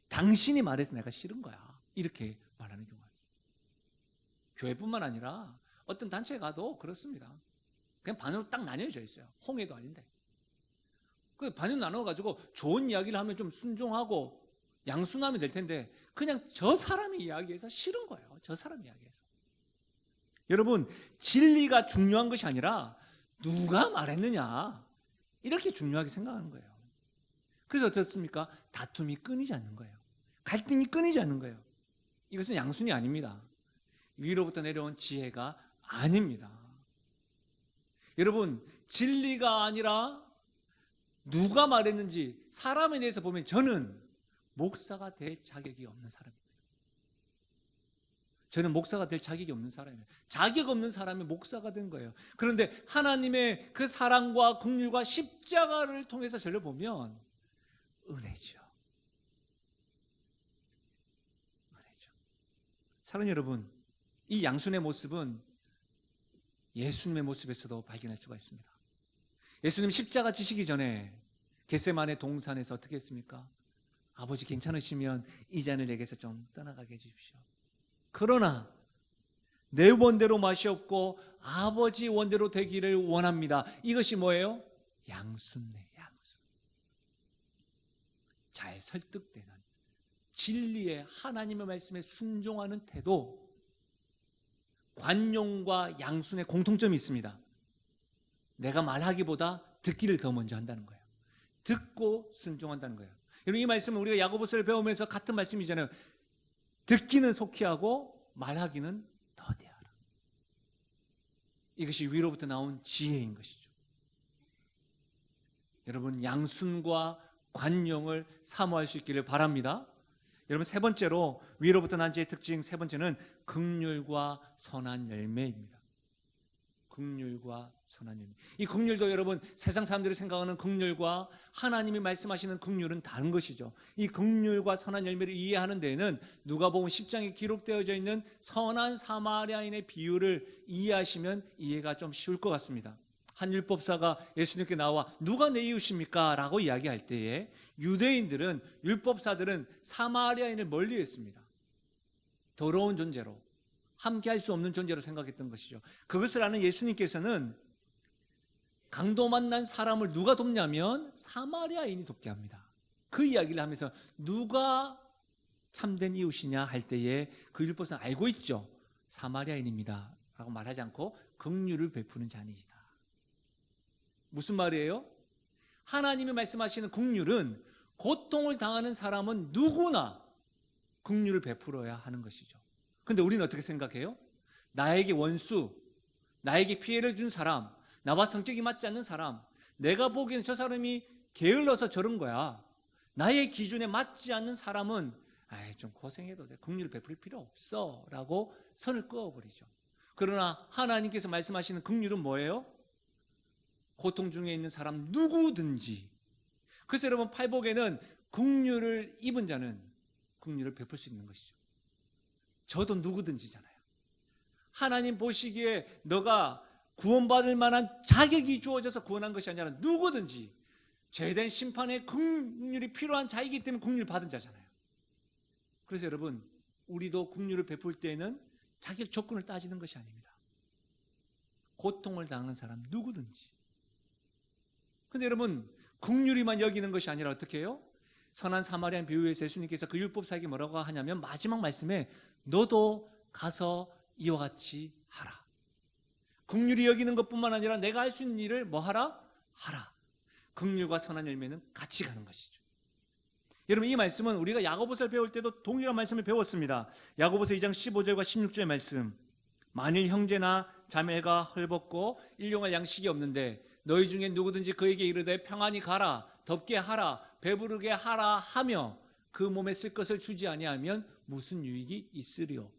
당신이 말해서 내가 싫은 거야. 이렇게 말하는 경우가 있어요. 교회뿐만 아니라 어떤 단체에 가도 그렇습니다. 그냥 반으로 딱 나뉘어져 있어요. 홍해도 아닌데. 그 반으로 나눠가지고 좋은 이야기를 하면 좀 순종하고 양순하면 될 텐데 그냥 저 사람이 이야기해서 싫은 거예요. 저 사람이 이야기해서. 여러분, 진리가 중요한 것이 아니라 누가 말했느냐 이렇게 중요하게 생각하는 거예요. 그래서 어떻습니까? 다툼이 끊이지 않는 거예요. 갈등이 끊이지 않는 거예요. 이것은 양순이 아닙니다. 위로부터 내려온 지혜가 아닙니다. 여러분, 진리가 아니라 누가 말했는지 사람에 대해서 보면 저는 목사가 될 자격이 없는 사람입니다. 저는 목사가 될 자격이 없는 사람이에요. 자격 없는 사람이 목사가 된 거예요. 그런데 하나님의 그 사랑과 긍휼과 십자가를 통해서 저를 보면 은혜죠. 은혜죠. 사랑하는 여러분, 이 양순의 모습은 예수님의 모습에서도 발견할 수가 있습니다. 예수님 십자가 지시기 전에 겟세마네 동산에서 어떻게 했습니까? 아버지 괜찮으시면 이 잔을 내게서 좀 떠나가게 해주십시오. 그러나 내 원대로 마시옵고 아버지 원대로 되기를 원합니다. 이것이 뭐예요? 양순네, 양순. 잘 설득되는 진리의 하나님의 말씀에 순종하는 태도, 관용과 양순의 공통점이 있습니다. 내가 말하기보다 듣기를 더 먼저 한다는 거예요. 듣고 순종한다는 거예요. 여러분, 이 말씀은 우리가 야고보서를 배우면서 같은 말씀이잖아요. 듣기는 속히 하고 말하기는 더디하라. 이것이 위로부터 나온 지혜인 것이죠. 여러분, 양순과 관용을 사모할 수 있기를 바랍니다. 여러분, 세 번째로 위로부터 난 지혜의 특징 세 번째는 긍휼과 선한 열매입니다. 긍휼과 선한 열매. 이 긍휼도 여러분 세상 사람들이 생각하는 긍휼과 하나님이 말씀하시는 긍휼은 다른 것이죠. 이 긍휼과 선한 열매를 이해하는 데에는 누가복음 10장에 기록되어져 있는 선한 사마리아인의 비유를 이해하시면 이해가 좀 쉬울 것 같습니다. 한 율법사가 예수님께 나와 누가 내 이웃입니까? 라고 이야기할 때에 유대인들은, 율법사들은 사마리아인을 멀리했습니다. 더러운 존재로, 함께 할 수 없는 존재로 생각했던 것이죠. 그것을 아는 예수님께서는 강도 만난 사람을 누가 돕냐면 사마리아인이 돕게 합니다. 그 이야기를 하면서 누가 참된 이웃이냐 할 때에 그 율법사는 알고 있죠. 사마리아인입니다 라고 말하지 않고 긍휼을 베푸는 자니이다. 무슨 말이에요? 하나님이 말씀하시는 긍휼은 고통을 당하는 사람은 누구나 긍휼을 베풀어야 하는 것이죠. 그런데 우리는 어떻게 생각해요? 나에게 원수, 나에게 피해를 준 사람, 나와 성격이 맞지 않는 사람, 내가 보기에는 저 사람이 게을러서 저런 거야. 나의 기준에 맞지 않는 사람은 좀 고생해도 돼. 긍휼을 베풀 필요 없어 라고 선을 그어버리죠. 그러나 하나님께서 말씀하시는 긍휼은 뭐예요? 고통 중에 있는 사람 누구든지. 그래서 여러분 팔복에는 긍휼을 입은 자는 긍휼을 베풀 수 있는 것이죠. 저도 누구든지잖아요. 하나님 보시기에 너가 구원받을 만한 자격이 주어져서 구원한 것이 아니라 누구든지 죄된 심판의 긍휼이 필요한 자이기 때문에 긍휼을 받은 자잖아요. 그래서 여러분 우리도 긍휼을 베풀 때에는 자격 조건을 따지는 것이 아닙니다. 고통을 당하는 사람 누구든지. 근데 여러분 긍휼히만 여기는 것이 아니라 어떻게 해요? 선한 사마리안 비유에서 예수님께서 그 율법사에게 뭐라고 하냐면 마지막 말씀에 너도 가서 이와 같이 하라. 긍휼히 여기는 것뿐만 아니라 내가 할 수 있는 일을 뭐 하라? 하라. 긍휼과 선한 열매는 같이 가는 것이죠. 여러분 이 말씀은 우리가 야고보서를 배울 때도 동일한 말씀을 배웠습니다. 야고보서 2장 15절과 16절 말씀. 만일 형제나 자매가 헐벗고 일용할 양식이 없는데 너희 중에 누구든지 그에게 이르되 평안히 가라, 덥게 하라, 배부르게 하라 하며 그 몸에 쓸 것을 주지 아니하면 무슨 유익이 있으리요.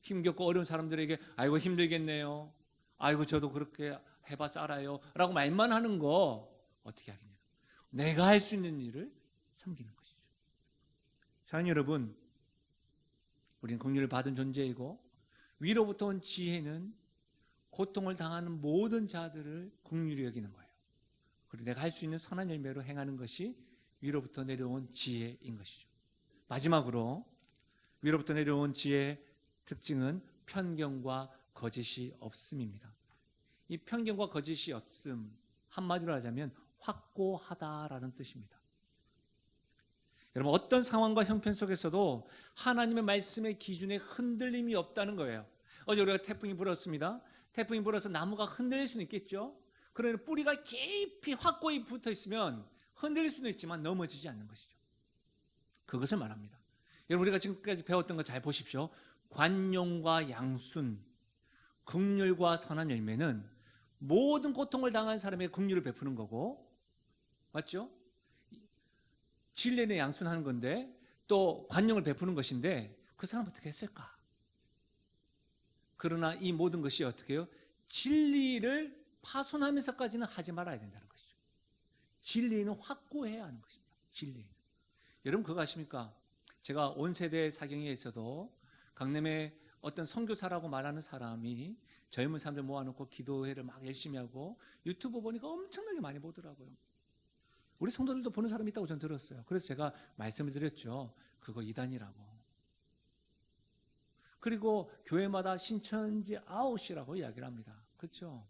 힘겹고 어려운 사람들에게 아이고 힘들겠네요, 아이고 저도 그렇게 해봐서 알아요 라고 말만 하는 거 어떻게 하겠냐고. 내가 할 수 있는 일을 섬기는 것이죠. 사랑하는 여러분, 우리는 긍휼을 받은 존재이고 위로부터 온 지혜는 고통을 당하는 모든 자들을 긍휼히 여기는 거예요. 그리고 내가 할 수 있는 선한 열매로 행하는 것이 위로부터 내려온 지혜인 것이죠. 마지막으로 위로부터 내려온 지혜의 특징은 편견과 거짓이 없음입니다. 이 편견과 거짓이 없음, 한마디로 하자면 확고하다라는 뜻입니다. 여러분 어떤 상황과 형편 속에서도 하나님의 말씀의 기준에 흔들림이 없다는 거예요. 어제 우리가 태풍이 불었습니다. 태풍이 불어서 나무가 흔들릴 수는 있겠죠. 그러나 뿌리가 깊이 확고히 붙어 있으면 흔들릴 수는 있지만 넘어지지 않는 것이죠. 그것을 말합니다. 여러분 우리가 지금까지 배웠던 거 잘 보십시오. 관용과 양순, 긍휼과 선한 열매는 모든 고통을 당한 사람에게 긍휼을 베푸는 거고, 맞죠? 진리는 양순하는 건데 또 관용을 베푸는 것인데 그 사람 어떻게 했을까? 그러나 이 모든 것이 어떻게 해요? 진리를 파손하면서까지는 하지 말아야 된다는 것이죠. 진리는 확고해야 하는 것입니다. 진리. 여러분 그거 아십니까? 제가 온 세대 사경회에서도 강남에 어떤 선교사라고 말하는 사람이 젊은 사람들 모아놓고 기도회를 막 열심히 하고 유튜브 보니까 엄청나게 많이 보더라고요. 우리 성도들도 보는 사람이 있다고 저는 들었어요. 그래서 제가 말씀을 드렸죠. 그거 이단이라고. 그리고 교회마다 신천지 아웃이라고 이야기를 합니다. 그렇죠?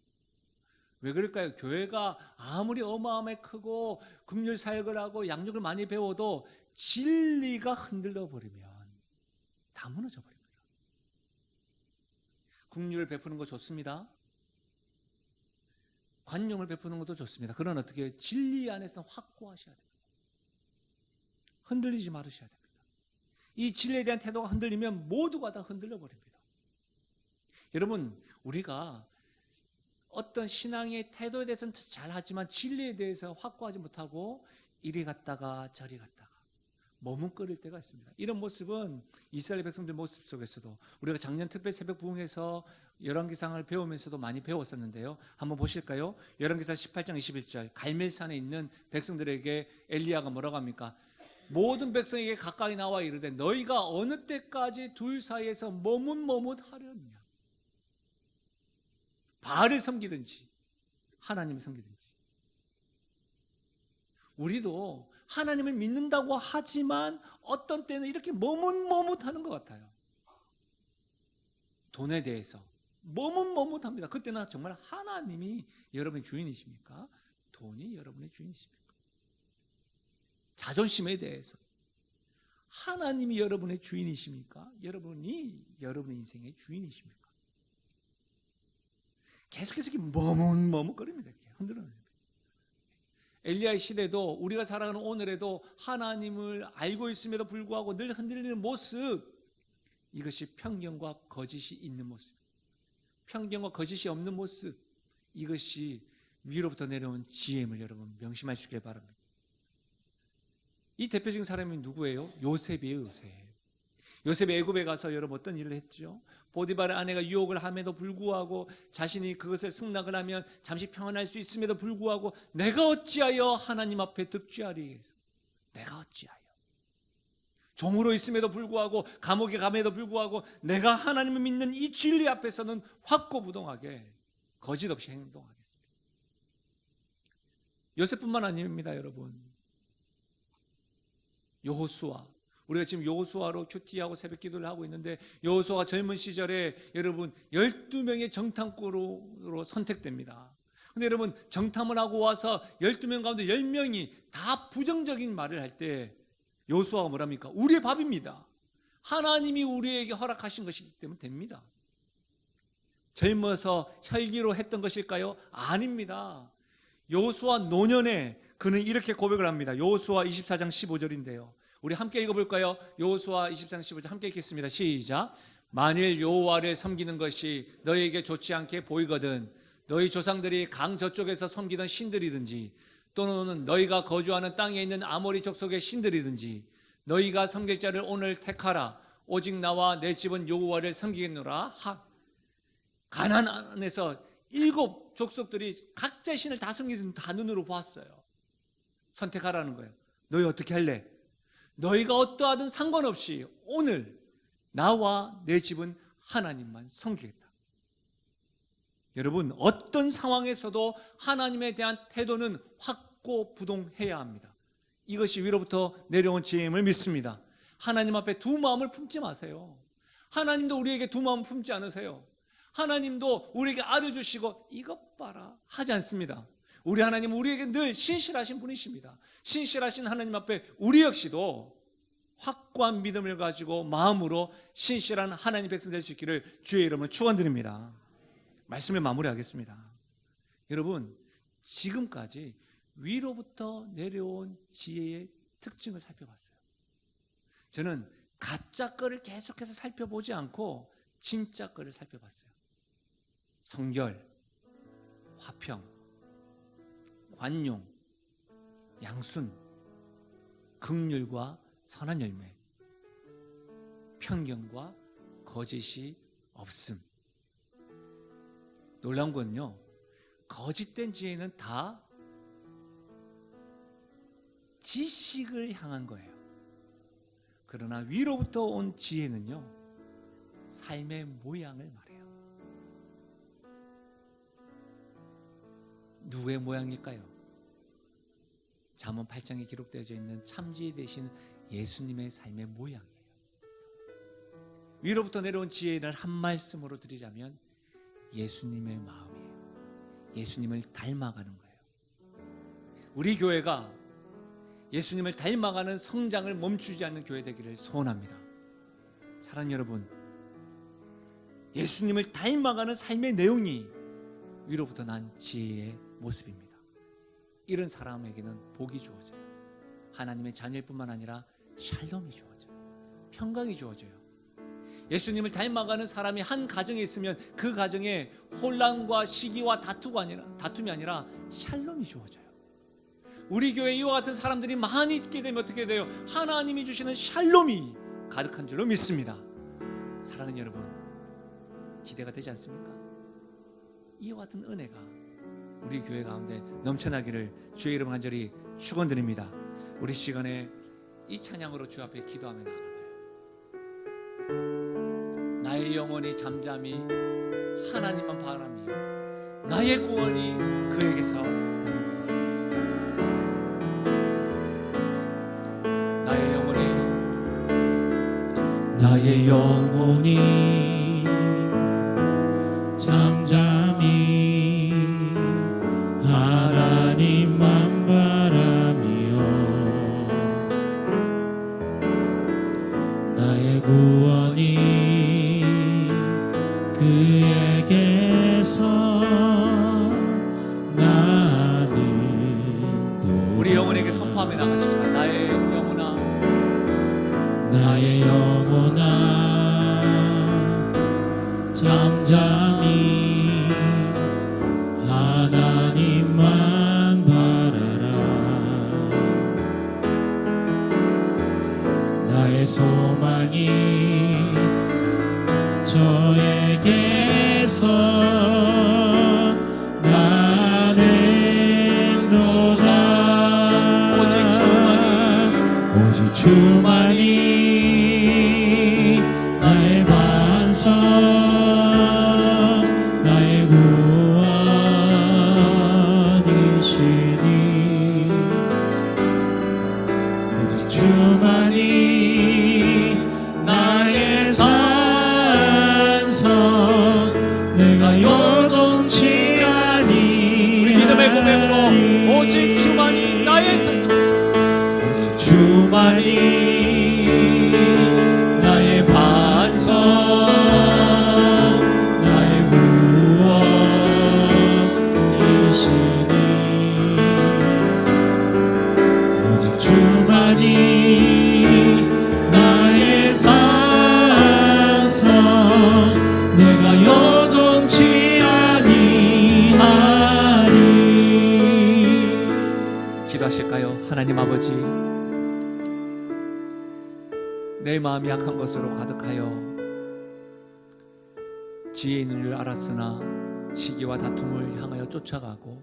왜 그럴까요? 교회가 아무리 어마어마하게 크고 긍휼 사역을 하고 양육을 많이 배워도 진리가 흔들려 버리면 다 무너져 버립니다. 긍휼을 베푸는 거 좋습니다. 관용을 베푸는 것도 좋습니다. 그러나 어떻게 해요? 진리 안에서는 확고하셔야 됩니다. 흔들리지 말으셔야 됩니다. 이 진리에 대한 태도가 흔들리면 모두가 다 흔들려 버립니다. 여러분 우리가 어떤 신앙의 태도에 대해서는 잘하지만 진리에 대해서 확고하지 못하고 이리 갔다가 저리 갔다가 머뭇거릴 때가 있습니다. 이런 모습은 이스라엘 백성들 모습 속에서도 우리가 작년 특별 새벽 부흥에서 열왕기상을 배우면서도 많이 배웠었는데요. 한번 보실까요? 열왕기상 18장 21절 갈멜산에 있는 백성들에게 엘리야가 뭐라고 합니까? 모든 백성에게 가까이 나와 이르되 너희가 어느 때까지 둘 사이에서 머뭇하려느냐. 바알을 섬기든지 하나님을 섬기든지. 우리도 하나님을 믿는다고 하지만 어떤 때는 이렇게 머뭇하는 것 같아요. 돈에 대해서 머뭇합니다. 그때는 정말 하나님이 여러분의 주인이십니까? 돈이 여러분의 주인이십니까? 자존심에 대해서 하나님이 여러분의 주인이십니까? 여러분이 여러분의 인생의 주인이십니까? 계속해서 이렇게 머뭇거립니다. 이렇게 흔들어요. 엘리야의 시대도 우리가 살아가는 오늘에도 하나님을 알고 있음에도 불구하고 늘 흔들리는 모습, 이것이 편견과 거짓이 있는 모습, 편견과 거짓이 없는 모습, 이것이 위로부터 내려온 지혜임을 여러분 명심하시길 바랍니다. 이 대표적인 사람이 누구예요? 요셉이에요. 요셉. 요셉이 애굽에 가서 여러분 어떤 일을 했죠? 보디발의 아내가 유혹을 함에도 불구하고 자신이 그것을 승낙을 하면 잠시 평안할 수 있음에도 불구하고 내가 어찌하여 하나님 앞에 득죄하리? 내가 어찌하여? 종으로 있음에도 불구하고 감옥에 감에도 불구하고 내가 하나님을 믿는 이 진리 앞에서는 확고부동하게 거짓 없이 행동하겠습니다. 요셉뿐만 아닙니다, 여러분. 여호수아, 우리가 지금 여호수아로 큐티하고 새벽 기도를 하고 있는데 여호수아가 젊은 시절에 여러분 12명의 정탐꾼으로 선택됩니다. 근데 여러분 정탐을 하고 와서 12명 가운데 10명이 다 부정적인 말을 할 때 여호수아가 뭐랍니까? 우리의 밥입니다. 하나님이 우리에게 허락하신 것이기 때문에 됩니다. 젊어서 혈기로 했던 것일까요? 아닙니다. 여호수아 노년에 그는 이렇게 고백을 합니다. 여호수아 24장 15절인데요. 우리 함께 읽어볼까요? 여호수아 24장 15절 함께 읽겠습니다. 시작. 만일 여호와를 섬기는 것이 너희에게 좋지 않게 보이거든 너희 조상들이 강 저쪽에서 섬기던 신들이든지 또는 너희가 거주하는 땅에 있는 아모리 족속의 신들이든지 너희가 섬길 자를 오늘 택하라. 오직 나와 내 집은 여호와를 섬기겠노라. 가나안에서 7 족속들이 각자의 신을 다 섬기는 다 눈으로 보았어요. 선택하라는 거예요. 너희 어떻게 할래? 너희가 어떠하든 상관없이 오늘 나와 내 집은 하나님만 섬기겠다. 여러분 어떤 상황에서도 하나님에 대한 태도는 확고부동해야 합니다. 이것이 위로부터 내려온 지혜임을 믿습니다. 하나님 앞에 두 마음을 품지 마세요. 하나님도 우리에게 두 마음 품지 않으세요. 하나님도 우리에게 아뢰 주시고 이것 봐라 하지 않습니다. 우리 하나님은 우리에게 늘 신실하신 분이십니다. 신실하신 하나님 앞에 우리 역시도 확고한 믿음을 가지고 마음으로 신실한 하나님 백성 될 수 있기를 주의 이름으로 축원드립니다. 말씀을 마무리하겠습니다. 여러분 지금까지 위로부터 내려온 지혜의 특징을 살펴봤어요. 저는 가짜 거를 계속해서 살펴보지 않고 진짜 거를 살펴봤어요. 성결, 화평, 관용, 양순, 긍휼과 선한 열매, 편견과 거짓이 없음. 놀라운 건요, 거짓된 지혜는 다 지식을 향한 거예요. 그러나 위로부터 온 지혜는요, 삶의 모양을 말해요. 누구의 모양일까요? 잠언 8장에 기록되어져 있는 참지 되신 예수님의 삶의 모양이에요. 위로부터 내려온 지혜를 한 말씀으로 드리자면 예수님의 마음이에요. 예수님을 닮아가는 거예요. 우리 교회가 예수님을 닮아가는 성장을 멈추지 않는 교회 되기를 소원합니다. 사랑하는 여러분, 예수님을 닮아가는 삶의 내용이 위로부터 난 지혜의 모습입니다. 이런 사람에게는 복이 주어져요. 하나님의 자녀일 뿐만 아니라 샬롬이 주어져요. 평강이 주어져요. 예수님을 닮아가는 사람이 한 가정에 있으면 그 가정에 혼란과 시기와 다툼이 아니라 샬롬이 주어져요. 우리 교회 이와 같은 사람들이 많이 있게 되면 어떻게 돼요? 하나님이 주시는 샬롬이 가득한 줄로 믿습니다. 사랑하는 여러분, 기대가 되지 않습니까? 이와 같은 은혜가 우리 교회 가운데 넘쳐나기를 주의 이름 간절히 축원드립니다. 우리 시간에 이 찬양으로 주 앞에 기도하며 나아가요. 나의 영혼이 잠잠히 하나님만 바라며 나의 구원이 그에게서 나는도다. 나의 영혼이 잠잠히 하나님만 바라며 나의 구원이 그에게서 나는도다. 우리 영혼에게 선포하며 나가십시다. 나의 영혼아, 나의 영혼아 잠잠히 하나님만 바라라. 나의 소망이 저에게서 나는도다. 오직 주만이 나의 반석, 나의 구원이시니. 오직 주만이 나의 산성, 내가 요동치 아니. 우리 믿음의 고백으로 오직 주만이 나의 산성, 오직 주만이 나의 반석, 나의 구원이시니. 오직 주만이 나의 산성, 내가 요동치 아니하리. 기도하실까요? 하나님 아버지, 내 마음이 약한 것으로 가득하여 지혜 있는 줄 알았으나 시기와 다툼을 향하여 쫓아가고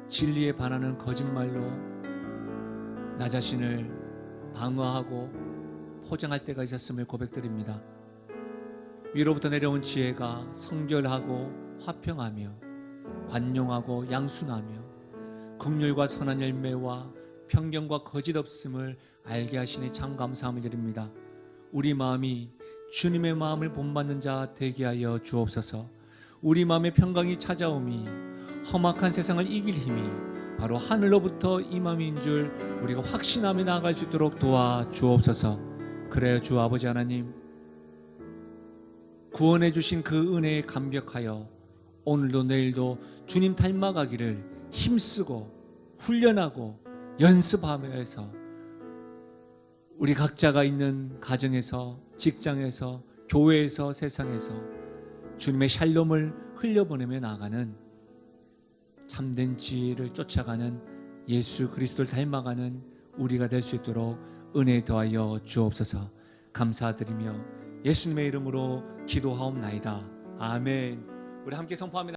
진리에 반하는 거짓말로 나 자신을 방어하고 포장할 때가 있었음을 고백드립니다. 위로부터 내려온 지혜가 성결하고 화평하며 관용하고 양순하며 긍휼과 선한 열매와 편견과 거짓 없음을 알게 하시니 참 감사함을 드립니다. 우리 마음이 주님의 마음을 본받는 자 되게 하여 주옵소서. 우리 마음에 평강이 찾아오미 험악한 세상을 이길 힘이 바로 하늘로부터 임함인 줄 우리가 확신하며 나아갈 수 있도록 도와 주옵소서. 그래요 주 아버지 하나님, 구원해 주신 그 은혜에 감격하여 오늘도 내일도 주님 닮아가기를 힘쓰고 훈련하고 연습하며 해서 우리 각자가 있는 가정에서, 직장에서, 교회에서, 세상에서 주님의 샬롬을 흘려보내며 나아가는 참된 지혜를 쫓아가는 예수 그리스도를 닮아가는 우리가 될 수 있도록 은혜 더하여 주옵소서. 감사드리며 예수님의 이름으로 기도하옵나이다. 아멘. 우리 함께 선포합니다.